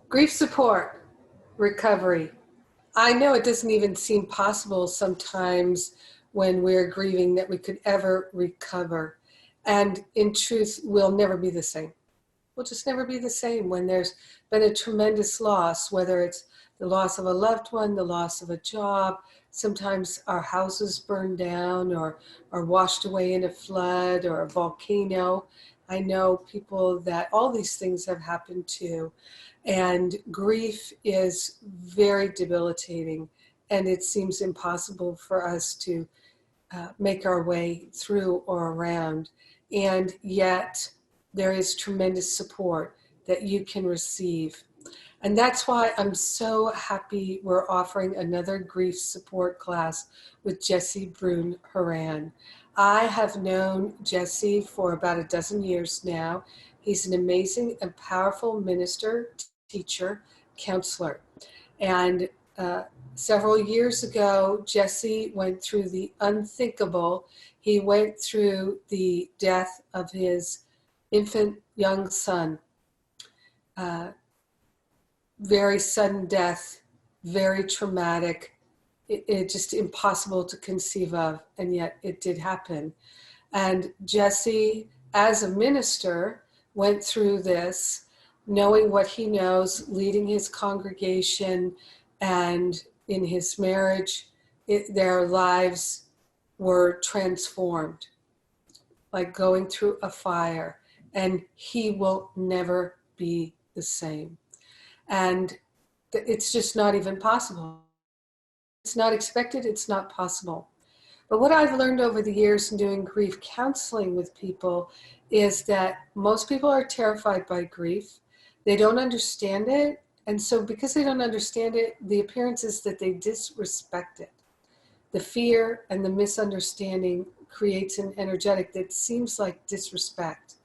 Grief support, recovery. I know it doesn't even seem possible sometimes when we're grieving that we could ever recover. And in truth, we'll never be the same. We'll just never be the same when there's been a tremendous loss, whether it's the loss of a loved one, the loss of a job. Sometimes our houses burn down or are washed away in a flood or a volcano. I know people that all these things have happened to. And grief is very debilitating, and it seems impossible for us to make our way through or around. And yet, there is tremendous support that you can receive. And that's why I'm so happy we're offering another grief support class with Jesse Brune-Horan. I have known Jesse for about a dozen years now. He's an amazing and powerful minister, teacher, counselor. And several years ago, Jesse went through the unthinkable. He went through the death of his infant young son. Very sudden death, very traumatic. It just impossible to conceive of, and yet it did happen. And Jesse, as a minister, went through this, knowing what he knows, leading his congregation, and in his marriage, their lives were transformed, like going through a fire, and he will never be the same. And it's just not even possible. It's not expected, it's not possible. But what I've learned over the years in doing grief counseling with people is that most people are terrified by grief. They don't understand it. And so because they don't understand it, the appearance is that they disrespect it. The fear and the misunderstanding creates an energetic that seems like disrespect.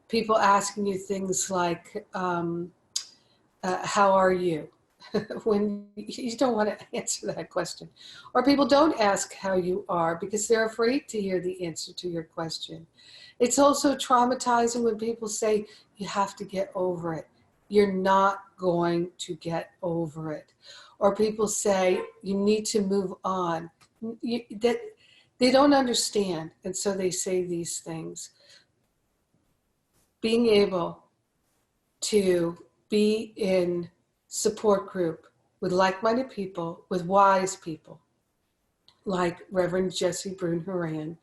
People asking you things like, how are you? When you don't want to answer that question. Or people don't ask how you are because they're afraid to hear the answer to your question. It's also traumatizing when people say, you have to get over it. You're not going to get over it. Or people say, you need to move on. That they don't understand, and so they say these things. Being able to be in support group with like-minded people, with wise people, like Reverend Jesse Brune-Horan,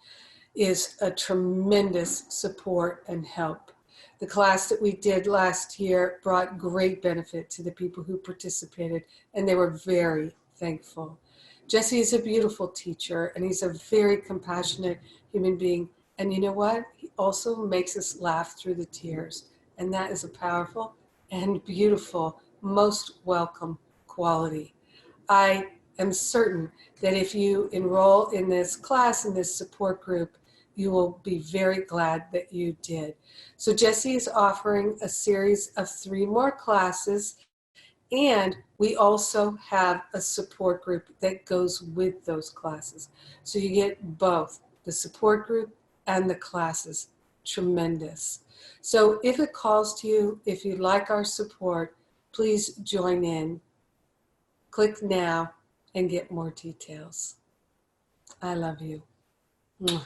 is a tremendous support and help. The class that we did last year brought great benefit to the people who participated, and they were very thankful. Jesse is a beautiful teacher, and he's a very compassionate human being. And you know what? He also makes us laugh through the tears. And that is a powerful and beautiful, most welcome quality. I am certain that if you enroll in this class, in this support group, you will be very glad that you did. So Jesse is offering a series of 3 more classes, and we also have a support group that goes with those classes. So you get both the support group and the classes. Tremendous. So if it calls to you, if you'd like our support, please join in. Click now and get more details. I love you. Mwah.